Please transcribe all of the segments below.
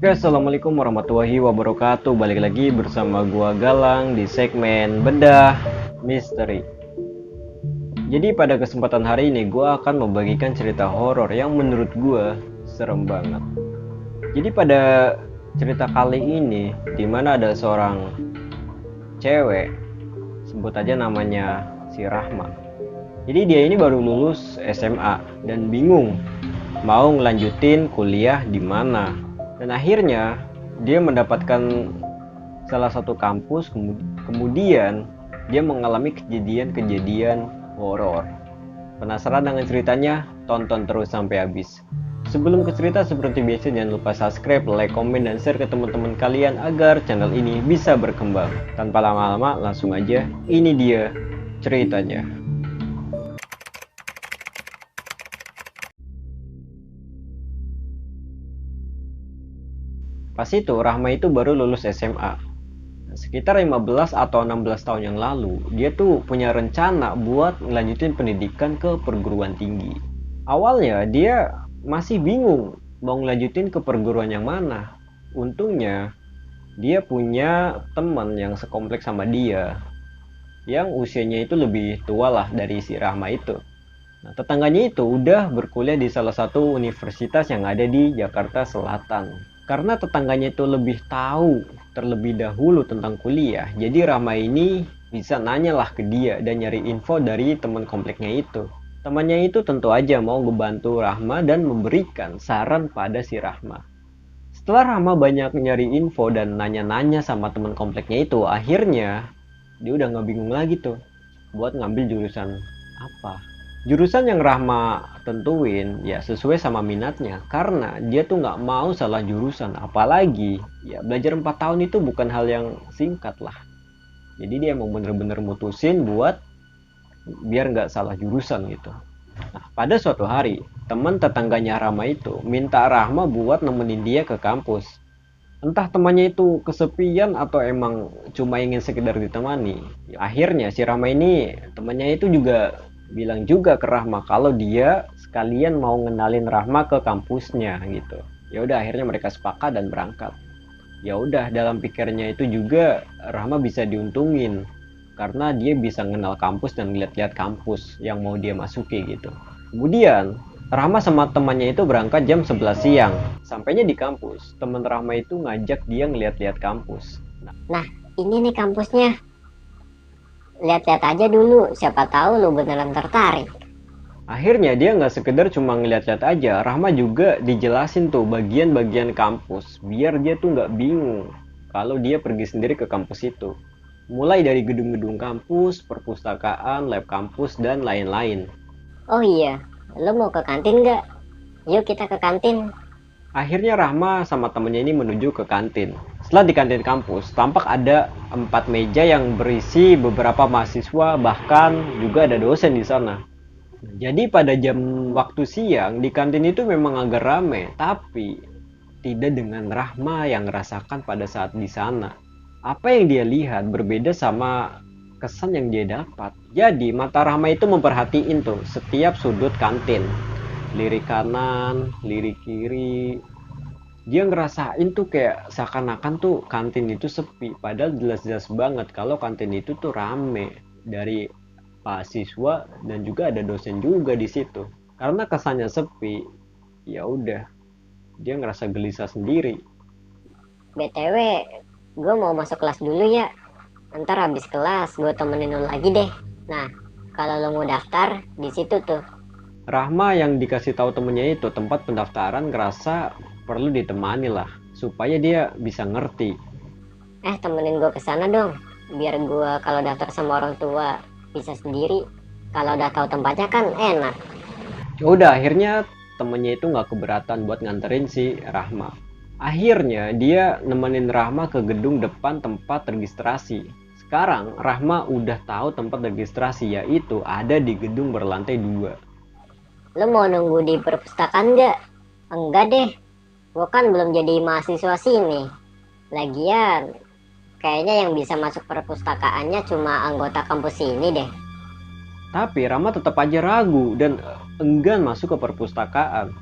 Oke, assalamualaikum warahmatullahi wabarakatuh. Balik lagi bersama gua Galang di segmen Bedah Misteri. Jadi pada kesempatan hari ini gua akan membagikan cerita horor yang menurut gua serem banget. Jadi pada cerita kali ini dimana ada seorang cewek, sebut aja namanya si Rahma. Jadi dia ini baru lulus SMA dan bingung mau ngelanjutin kuliah di mana. Dan akhirnya dia mendapatkan salah satu kampus, kemudian dia mengalami kejadian-kejadian horor. Penasaran dengan ceritanya? Tonton terus sampai habis. Sebelum ke cerita, seperti biasa jangan lupa subscribe, like, komen, dan share ke teman-teman kalian agar channel ini bisa berkembang. Tanpa lama-lama, langsung aja, ini dia ceritanya. Pas itu Rahma itu baru lulus SMA. Sekitar 15 atau 16 tahun yang lalu, dia tuh punya rencana buat ngelanjutin pendidikan ke perguruan tinggi. Awalnya dia masih bingung mau ngelanjutin ke perguruan yang mana. Untungnya dia punya teman yang sekompleks sama dia, yang usianya itu lebih tua lah dari si Rahma itu. Nah, tetangganya itu udah berkuliah di salah satu universitas yang ada di Jakarta Selatan. Karena tetangganya itu lebih tahu terlebih dahulu tentang kuliah, jadi Rahma ini bisa nanyalah ke dia dan nyari info dari teman kompleknya itu. Temannya itu tentu aja mau ngebantu Rahma dan memberikan saran pada si Rahma. Setelah Rahma banyak nyari info dan nanya-nanya sama teman kompleknya itu, akhirnya dia udah nggak bingung lagi tuh buat ngambil jurusan apa. Jurusan yang Rahma tentuin ya sesuai sama minatnya, karena dia tuh nggak mau salah jurusan. Apalagi ya belajar 4 tahun itu bukan hal yang singkat lah. Jadi dia mau bener-bener mutusin buat biar nggak salah jurusan gitu. Nah, pada suatu hari teman tetangganya Rahma itu minta Rahma buat nemenin dia ke kampus. Entah temannya itu kesepian atau emang cuma ingin sekedar ditemani. Ya, akhirnya si Rahma ini temannya itu juga bilang juga ke Rahma kalau dia sekalian mau ngenalin Rahma ke kampusnya gitu. Ya udah akhirnya mereka sepakat dan berangkat. Ya udah dalam pikirnya itu juga Rahma bisa diuntungin karena dia bisa ngenal kampus dan lihat-lihat kampus yang mau dia masuki gitu. Kemudian Rahma sama temannya itu berangkat jam 11 siang. Sampainya di kampus, teman Rahma itu ngajak dia ngeliat-liat kampus. Nah, ini nih kampusnya. Lihat-lihat aja dulu, siapa tahu lu beneran tertarik. Akhirnya dia nggak sekedar cuma ngeliat-liat aja, Rahma juga dijelasin tuh bagian-bagian kampus, biar dia tuh nggak bingung kalau dia pergi sendiri ke kampus itu. Mulai dari gedung-gedung kampus, perpustakaan, lab kampus, dan lain-lain. Oh iya, lu mau ke kantin nggak? Yuk kita ke kantin. Akhirnya Rahma sama temennya ini menuju ke kantin. Setelah di kantin kampus, tampak ada 4 meja yang berisi beberapa mahasiswa, bahkan juga ada dosen di sana. Jadi pada jam waktu siang di kantin itu memang agak rame, tapi tidak dengan Rahma yang ngerasakan pada saat di sana. Apa yang dia lihat berbeda sama kesan yang dia dapat. Jadi mata Rahma itu memperhatiin tuh setiap sudut kantin. Lirik kanan, lirik kiri. Dia ngerasain tuh kayak seakan-akan tuh kantin itu sepi. Padahal jelas-jelas banget kalau kantin itu tuh rame dari mahasiswa dan juga ada dosen juga di situ. Karena kesannya sepi, ya udah dia ngerasa gelisah sendiri. BTW, gue mau masuk kelas dulu ya. Ntar habis kelas gue temenin lu lagi deh. Nah, kalau lu mau daftar di situ tuh. Rahma yang dikasih tahu temennya itu tempat pendaftaran ngerasa perlu ditemani lah supaya dia bisa ngerti. Temenin gue kesana dong, biar gue kalau daftar sama orang tua bisa sendiri. Kalau udah tahu tempatnya kan enak. Udah akhirnya temennya itu nggak keberatan buat nganterin si Rahma. Akhirnya dia nemenin Rahma ke gedung depan tempat registrasi. Sekarang Rahma udah tahu tempat registrasi, yaitu ada di gedung berlantai 2. Lu mau nunggu di perpustakaan nggak? Enggak deh, gue kan belum jadi mahasiswa sini. Lagian, kayaknya yang bisa masuk perpustakaannya cuma anggota kampus ini deh. Tapi Rahma tetap aja ragu dan enggan masuk ke perpustakaan.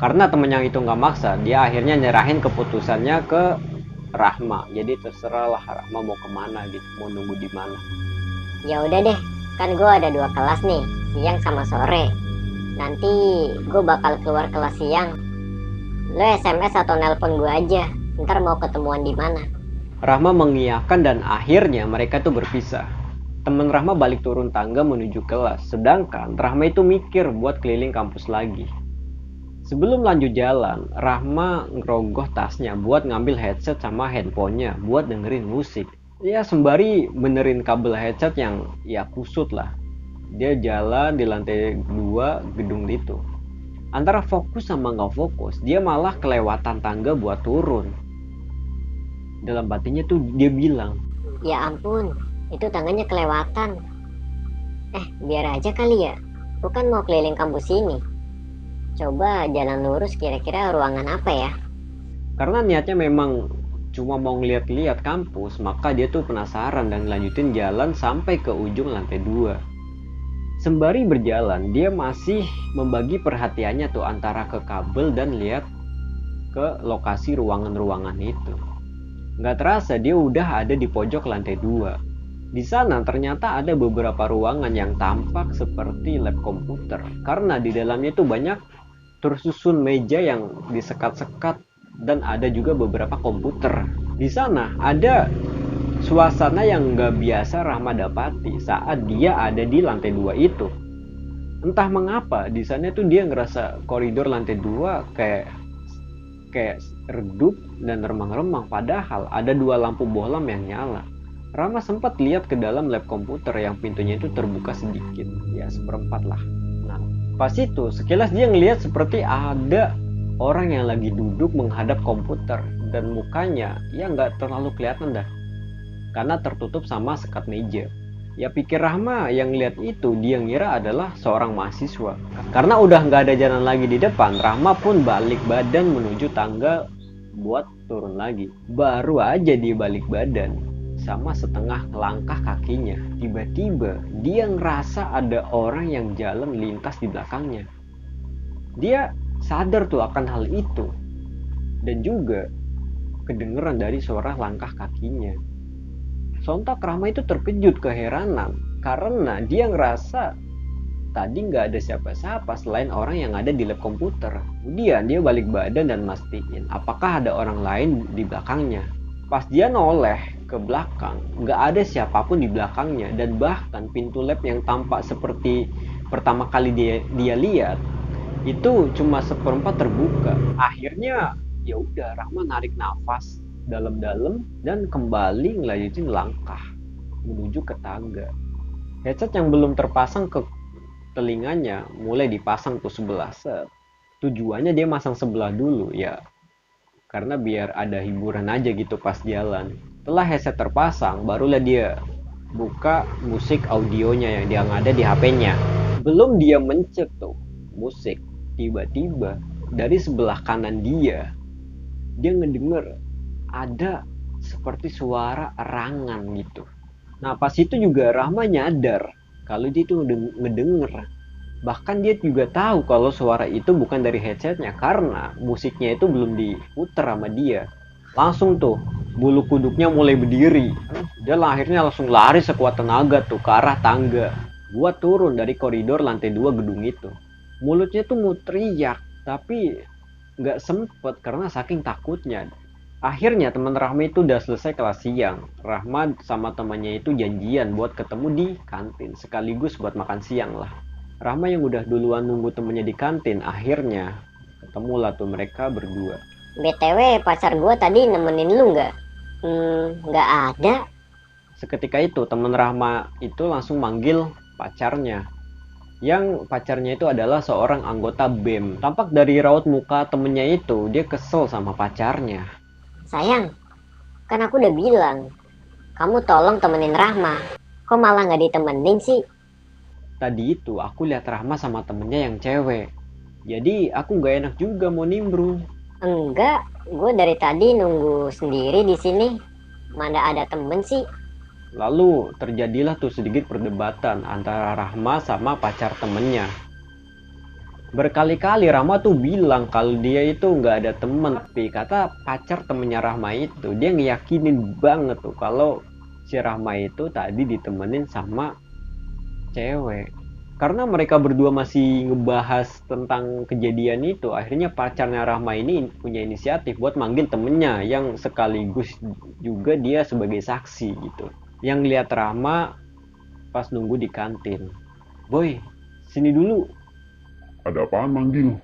Karena temennya itu nggak maksa, dia akhirnya nyerahin keputusannya ke Rahma. Jadi terserahlah Rahma mau kemana gitu, mau nunggu di mana. Ya udah deh, kan gue ada 2 kelas nih, siang sama sore. Nanti gue bakal keluar kelas siang. Lo SMS atau nelpon gue aja, ntar mau ketemuan di mana. Rahma mengiyakan dan akhirnya mereka tuh berpisah. Temen Rahma balik turun tangga menuju kelas, sedangkan Rahma itu mikir buat keliling kampus lagi. Sebelum lanjut jalan, Rahma ngerogoh tasnya buat ngambil headset sama handphonenya buat dengerin musik. Ya sembari benerin kabel headset yang ya kusut lah. Dia jalan di lantai 2 gedung itu. Antara fokus sama nggak fokus, dia malah kelewatan tangga buat turun. Dalam batinnya tuh dia bilang, Ya ampun, itu tangannya kelewatan. Biar aja kali ya, gue kan mau keliling kampus ini. Coba jalan lurus, kira-kira ruangan apa ya? karena niatnya memang cuma mau ngeliat-liat kampus, maka dia tuh penasaran dan lanjutin jalan sampai ke ujung lantai 2. Sembari berjalan, dia masih membagi perhatiannya tuh antara ke kabel dan lihat ke lokasi ruangan-ruangan itu. Nggak terasa dia udah ada di pojok lantai 2. Di sana ternyata ada beberapa ruangan yang tampak seperti lab komputer, karena di dalamnya itu banyak tersusun meja yang disekat-sekat dan ada juga beberapa komputer. Di sana ada suasana yang nggak biasa Rahma dapati saat dia ada di lantai 2 itu. Entah mengapa di sana tuh dia ngerasa koridor lantai 2 kayak redup dan remang-remang, padahal ada 2 lampu bohlam yang nyala. Rahma sempat lihat ke dalam lab komputer yang pintunya itu terbuka sedikit, ya seperempat lah. Nah, pas itu sekilas dia ngelihat seperti ada orang yang lagi duduk menghadap komputer dan mukanya ya nggak terlalu kelihatan dah, karena tertutup sama sekat meja. Ya pikir Rahma yang lihat itu dia ngira adalah seorang mahasiswa. Karena udah nggak ada jalan lagi di depan, Rahma pun balik badan menuju tangga buat turun lagi. Baru aja dia balik badan, sama setengah langkah kakinya, tiba-tiba dia ngerasa ada orang yang jalan lintas di belakangnya. Dia sadar tuh akan hal itu, dan juga kedengeran dari suara langkah kakinya. Sontak Rahma itu terkejut keheranan karena dia ngerasa tadi nggak ada siapa-siapa selain orang yang ada di lab komputer. Kemudian dia balik badan dan mastiin apakah ada orang lain di belakangnya. Pas dia noleh ke belakang, nggak ada siapapun di belakangnya, dan bahkan pintu lab yang tampak seperti pertama kali dia lihat itu cuma seperempat terbuka. Akhirnya ya udah, Rahma narik nafas dalam-dalam dan kembali ngelanjutin langkah menuju ke tangga. Headset yang belum terpasang ke telinganya mulai dipasang tuh sebelah. Tujuannya dia masang sebelah dulu ya, karena biar ada hiburan aja gitu pas jalan. Setelah headset terpasang, barulah dia buka musik audionya yang ada di HP-nya. Belum dia mencet tuh musik, tiba-tiba dari sebelah kanan dia ngedenger ada seperti suara erangan gitu. Nah pas itu juga Rahma nyadar kalau dia itu ngedenger. Bahkan dia juga tahu kalau suara itu bukan dari headsetnya, karena musiknya itu belum diputer sama dia. Langsung tuh bulu kuduknya mulai berdiri. Dia akhirnya langsung lari sekuat tenaga tuh ke arah tangga buat turun dari koridor lantai 2 gedung itu. Mulutnya tuh mau teriak, tapi nggak sempet karena saking takutnya. Akhirnya teman Rahma itu udah selesai kelas siang. Rahma sama temannya itu janjian buat ketemu di kantin, sekaligus buat makan siang lah. Rahma yang udah duluan nunggu temennya di kantin, akhirnya ketemulah tuh mereka berdua. BTW pacar gue tadi nemenin lu nggak? Nggak ada. Seketika itu teman Rahma itu langsung manggil pacarnya. Yang pacarnya itu adalah seorang anggota BEM. Tampak dari raut muka temennya itu, dia kesel sama pacarnya. Sayang, kan aku udah bilang, kamu tolong temenin Rahma. Kok malah nggak ditemenin sih? Tadi itu aku lihat Rahma sama temennya yang cewek. Jadi aku gak enak juga mau nimbrung. Enggak, gue dari tadi nunggu sendiri di sini. Mana ada temen sih? Lalu terjadilah tuh sedikit perdebatan antara Rahma sama pacar temennya. Berkali-kali Rahma tuh bilang kalau dia itu nggak ada temen. Tapi kata pacar temennya Rahma itu, dia ngeyakinin banget tuh kalau si Rahma itu tadi ditemenin sama cewek. Karena mereka berdua masih ngebahas tentang kejadian itu, akhirnya pacarnya Rahma ini punya inisiatif buat manggil temennya yang sekaligus juga dia sebagai saksi gitu. Yang lihat Rahma pas nunggu di kantin. Boy, sini dulu. Ada apaan manggil?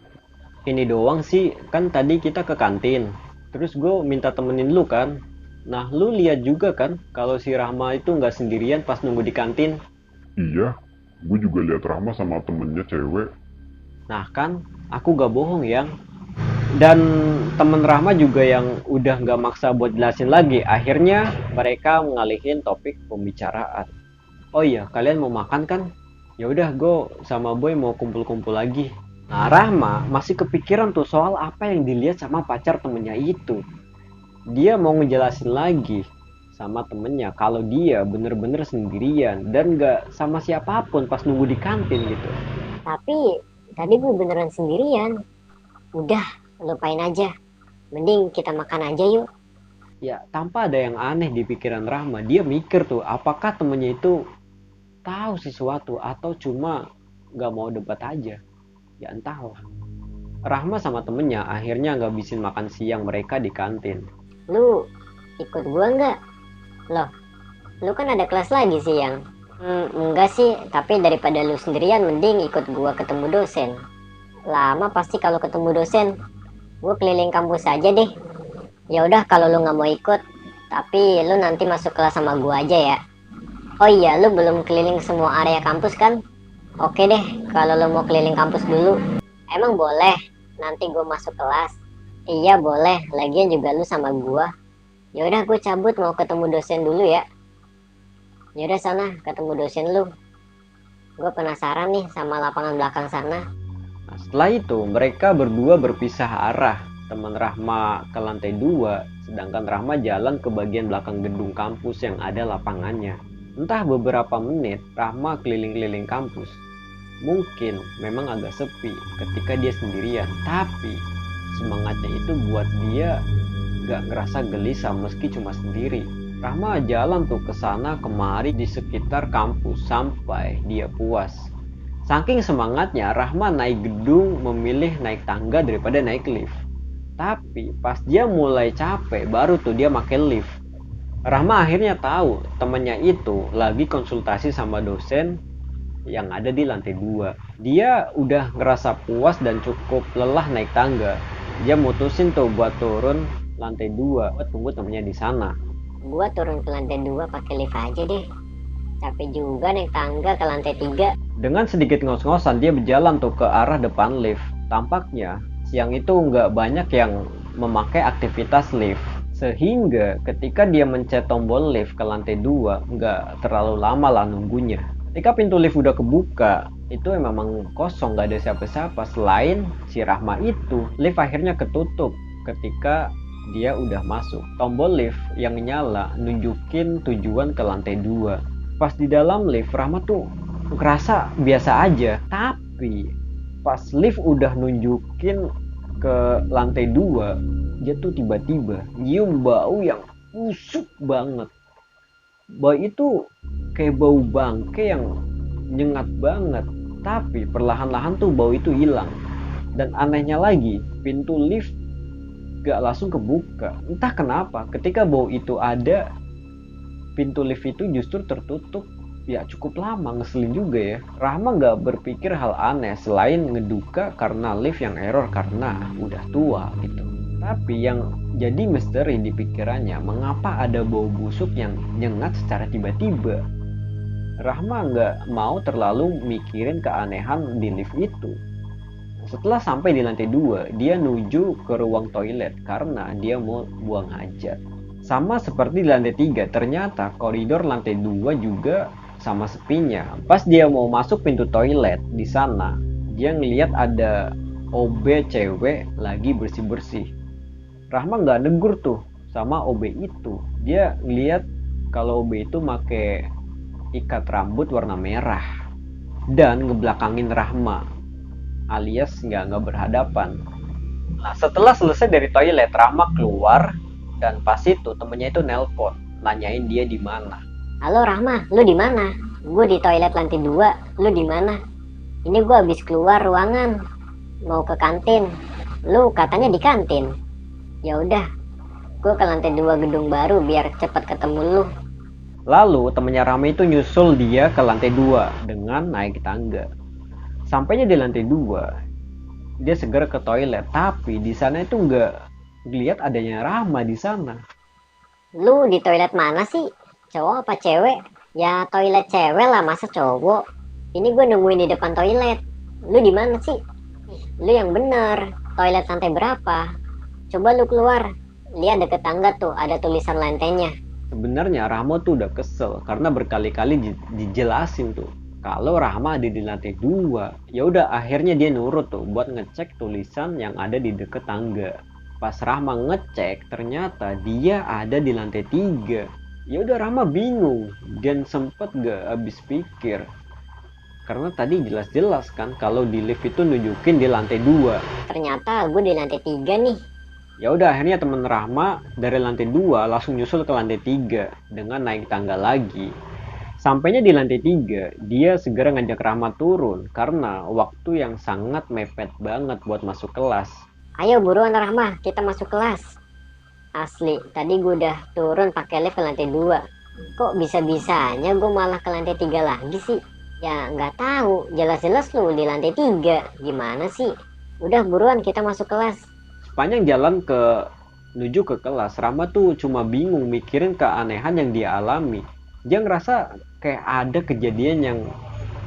Ini doang sih, kan tadi kita ke kantin. Terus gue minta temenin lu kan. Nah, lu lihat juga kan kalau si Rahma itu nggak sendirian pas nunggu di kantin. Iya, gue juga lihat Rahma sama temennya cewek. Nah kan, aku gak bohong yang. Dan temen Rahma juga yang udah nggak maksa buat jelasin lagi. Akhirnya mereka ngalihin topik pembicaraan. Oh iya, kalian mau makan kan? Ya udah, gue sama Boy mau kumpul-kumpul lagi. Nah, Rahma masih kepikiran tuh soal apa yang dilihat sama pacar temennya itu. Dia mau ngejelasin lagi sama temennya kalau dia bener-bener sendirian dan gak sama siapapun pas nunggu di kantin gitu. Tapi tadi gue beneran sendirian. Udah, lupain aja. Mending kita makan aja yuk. Ya, tanpa ada yang aneh di pikiran Rahma, dia mikir tuh apakah temennya itu tahu sesuatu atau cuma gak mau debat aja. Ya entahlah. Rahma sama temennya akhirnya ngabisin makan siang mereka di kantin. Lu ikut gua nggak? Loh, lu kan ada kelas lagi siang. Enggak sih, tapi daripada lu sendirian mending ikut gua ketemu dosen. Lama pasti kalau ketemu dosen. Gua keliling kampus aja deh. Ya udah kalau lu nggak mau ikut, tapi lu nanti masuk kelas sama gua aja ya. Oh iya, lu belum keliling semua area kampus kan? Oke deh, kalau lu mau keliling kampus dulu. Emang boleh? Nanti gua masuk kelas. Iya boleh, lagian juga lu sama gua. Ya udah gue cabut mau ketemu dosen dulu ya. Ya udah sana ketemu dosen lu. Gue penasaran nih sama lapangan belakang sana. Nah, setelah itu mereka berdua berpisah arah. Teman Rahma ke lantai 2, sedangkan Rahma jalan ke bagian belakang gedung kampus yang ada lapangannya. Entah beberapa menit Rahma keliling-keliling kampus. Mungkin memang agak sepi ketika dia sendirian, tapi semangatnya itu buat dia gak ngerasa gelisah meski cuma sendiri. Rahma jalan tuh ke sana kemari di sekitar kampus sampai dia puas. Saking semangatnya Rahma naik gedung memilih naik tangga daripada naik lift. Tapi pas dia mulai capek baru tuh dia pakai lift. Rahma akhirnya tahu temannya itu lagi konsultasi sama dosen yang ada di lantai 2. Dia udah ngerasa puas dan cukup lelah naik tangga. Dia mutusin tuh buat turun lantai 2 buat tunggu temennya di sana. Gua turun ke lantai 2 pakai lift aja deh. Capek juga naik tangga ke lantai 3. Dengan sedikit ngos-ngosan dia berjalan tuh ke arah depan lift. Tampaknya siang itu nggak banyak yang memakai aktivitas lift. Sehingga ketika dia mencet tombol lift ke lantai 2 nggak terlalu lama lah nunggunya. Ketika pintu lift udah kebuka, itu memang kosong, gak ada siapa-siapa selain si Rahma itu. Lift akhirnya ketutup ketika dia udah masuk. Tombol lift yang nyala nunjukin tujuan ke lantai 2. Pas di dalam lift, Rahma tuh ngerasa biasa aja. Tapi pas lift udah nunjukin ke lantai 2, dia tuh tiba-tiba nyium bau yang busuk banget. Bau itu kayak bau bangke yang nyengat banget. Tapi perlahan-lahan tuh bau itu hilang. Dan anehnya lagi, pintu lift gak langsung kebuka. Entah kenapa ketika bau itu ada, pintu lift itu justru tertutup. Ya cukup lama, ngeselin juga ya. Rahma gak berpikir hal aneh selain ngeduka karena lift yang error karena udah tua gitu. Tapi yang jadi misteri di pikirannya, mengapa ada bau busuk yang nyengat secara tiba-tiba. Rahma nggak mau terlalu mikirin keanehan di lift itu. Setelah sampai di lantai 2, dia menuju ke ruang toilet karena dia mau buang hajat. Sama seperti di lantai 3, ternyata koridor lantai 2 juga sama sepinya. Pas dia mau masuk pintu toilet di sana, dia ngeliat ada OB cewek lagi bersih-bersih. Rahma nggak negur tuh sama OB itu. Dia ngeliat kalau OB itu make ikat rambut warna merah dan ngebelakangin Rahma. alias nggak berhadapan. Nah, setelah selesai dari toilet, Rahma keluar dan pas itu temennya itu nelpon, nanyain dia di mana. Halo Rahma, lu di mana? Gue di toilet lantai 2, lu di mana? Ini gue habis keluar ruangan, mau ke kantin. Lu katanya di kantin. Ya udah, gue ke lantai 2 gedung baru biar cepet ketemu lu. Lalu temennya Rahma itu nyusul dia ke lantai 2 dengan naik tangga. Sampainya di lantai 2, dia segera ke toilet, tapi di sana itu nggak dilihat adanya Rahma di sana. Lu di toilet mana sih? Cowok apa cewek? Ya toilet cewek lah, masa cowok? Ini gue nungguin di depan toilet. Lu di mana sih? Lu yang bener, toilet lantai berapa? Coba lu keluar, lihat deket tangga tuh ada tulisan lantainya. Sebenarnya Rahma tuh udah kesel karena berkali-kali dijelasin tuh kalau Rahma ada di lantai 2. Ya udah, akhirnya dia nurut tuh buat ngecek tulisan yang ada di deket tangga. Pas Rahma ngecek, ternyata dia ada di lantai 3. Ya udah, Rahma bingung dan sempet gak habis pikir. Karena tadi jelas-jelas kan kalau di lift itu nunjukin di lantai 2. Ternyata gue di lantai 3 nih. Ya udah, akhirnya temen Rahma dari lantai 2 langsung nyusul ke lantai 3 dengan naik tangga lagi. Sampainya di lantai 3, dia segera ngajak Rahma turun karena waktu yang sangat mepet banget buat masuk kelas. Ayo buruan Rahma, kita masuk kelas. Asli, tadi gue udah turun pakai lift ke lantai 2. Kok bisa-bisanya gue malah ke lantai 3 lagi sih? Ya nggak tahu, jelas-jelas lu di lantai 3. Gimana sih? Udah buruan kita masuk kelas. Sepanjang jalan menuju ke kelas, Rahma tuh cuma bingung mikirin keanehan yang dia alami. Dia ngerasa kayak ada kejadian yang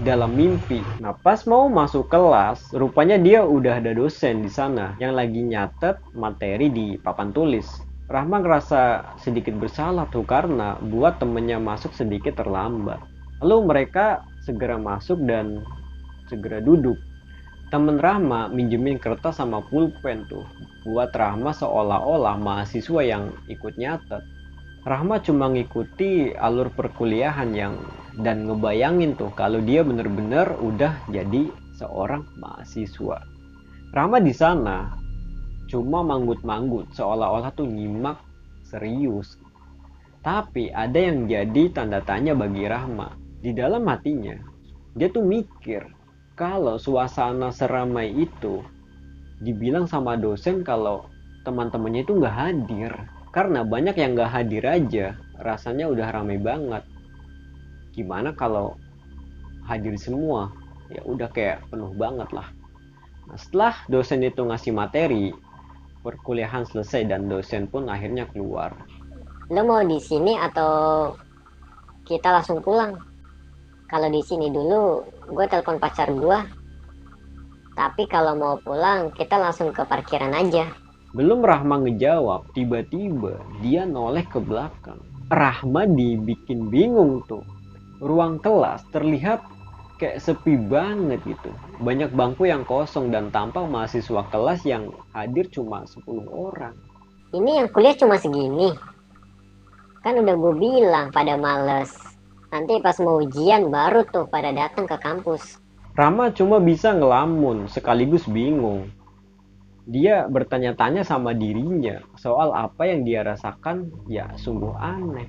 dalam mimpi. Nah, pas mau masuk kelas, rupanya dia udah ada dosen di sana yang lagi nyatet materi di papan tulis. Rahma ngerasa sedikit bersalah tuh karena buat temennya masuk sedikit terlambat. Lalu mereka segera masuk dan segera duduk. Temen Rahma minjemin kertas sama pulpen tuh buat Rahma seolah-olah mahasiswa yang ikut nyatet. Rahma cuma ngikuti alur perkuliahan dan ngebayangin tuh kalau dia bener-bener udah jadi seorang mahasiswa. Rahma di sana cuma manggut-manggut seolah-olah tuh nyimak serius. Tapi ada yang jadi tanda tanya bagi Rahma. Di dalam hatinya, dia tuh mikir kalau suasana seramai itu dibilang sama dosen kalau teman-temannya itu nggak hadir. Karena banyak yang nggak hadir aja, rasanya udah ramai banget. Gimana kalau hadir semua? Ya udah kayak penuh banget lah. Nah, setelah dosen itu ngasih materi, perkuliahan selesai dan dosen pun akhirnya keluar. Lo mau di sini atau kita langsung pulang? Kalau di sini dulu, gue telepon pacar gue. Tapi kalau mau pulang, kita langsung ke parkiran aja. Belum Rahma ngejawab, tiba-tiba dia noleh ke belakang. Rahma dibikin bingung tuh. Ruang kelas terlihat kayak sepi banget gitu. Banyak bangku yang kosong dan tampak mahasiswa kelas yang hadir cuma 10 orang. Ini yang kuliah cuma segini. Kan udah gue bilang pada males. Nanti pas mau ujian baru tuh pada datang ke kampus. Rahma cuma bisa ngelamun sekaligus bingung. Dia bertanya-tanya sama dirinya soal apa yang dia rasakan, ya sungguh aneh.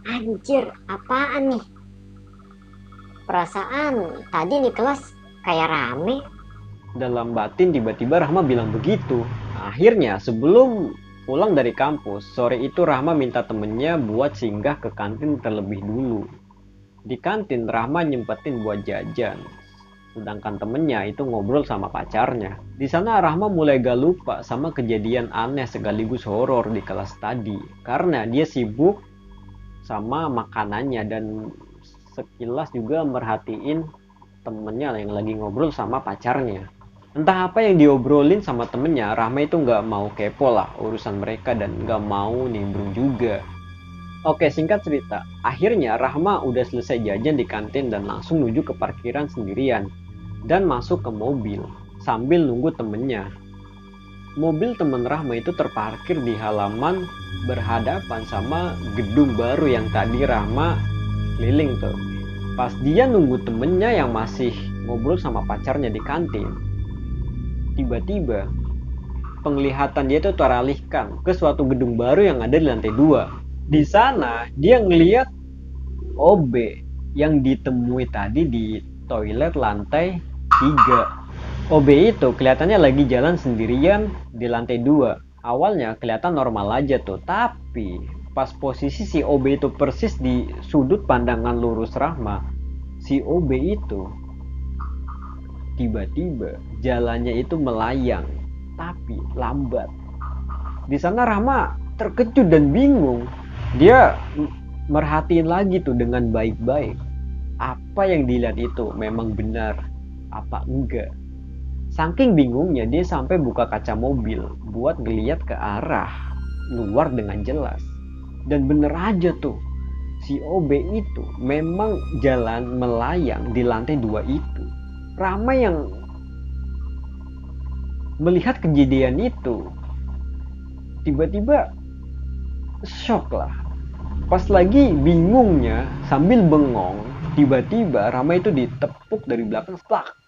Anjir, apaan nih? Perasaan tadi nih kelas kayak rame. Dalam batin tiba-tiba Rahma bilang begitu. Akhirnya sebelum pulang dari kampus, sore itu Rahma minta temennya buat singgah ke kantin terlebih dulu. Di kantin Rahma nyempetin buat jajan, sedangkan temennya itu ngobrol sama pacarnya. Di sana Rahma mulai gak lupa sama kejadian aneh sekaligus horor di kelas tadi, karena dia sibuk sama makanannya dan sekilas juga merhatiin temennya yang lagi ngobrol sama pacarnya. Entah apa yang diobrolin sama temennya, Rahma itu nggak mau kepo lah urusan mereka dan nggak mau nimbrung juga. Oke, singkat cerita, akhirnya Rahma udah selesai jajan di kantin dan langsung menuju ke parkiran sendirian dan masuk ke mobil sambil nunggu temennya. Mobil temen Rahma itu terparkir di halaman berhadapan sama gedung baru yang tadi Rahma keliling tuh. Pas dia nunggu temennya yang masih ngobrol sama pacarnya di kantin, tiba-tiba penglihatan dia itu teralihkan ke suatu gedung baru yang ada di lantai 2. Di sana dia ngeliat OB yang ditemui tadi di toilet lantai 3. OB itu kelihatannya lagi jalan sendirian di lantai 2. Awalnya kelihatan normal aja tuh, tapi pas posisi si OB itu persis di sudut pandangan lurus Rahma, si OB itu tiba-tiba jalannya itu melayang, tapi lambat. Di sana Rahma terkejut dan bingung. Dia merhatiin lagi tuh dengan baik-baik. Apa yang dilihat itu memang benar apa enggak. Saking bingungnya dia sampai buka kaca mobil buat ngeliat ke arah luar dengan jelas. Dan bener aja tuh, si OB itu memang jalan melayang di lantai 2 itu. Rahma yang melihat kejadian itu tiba-tiba shock lah. Pas lagi bingungnya sambil bengong, tiba-tiba Rahma itu ditepuk dari belakang, plak.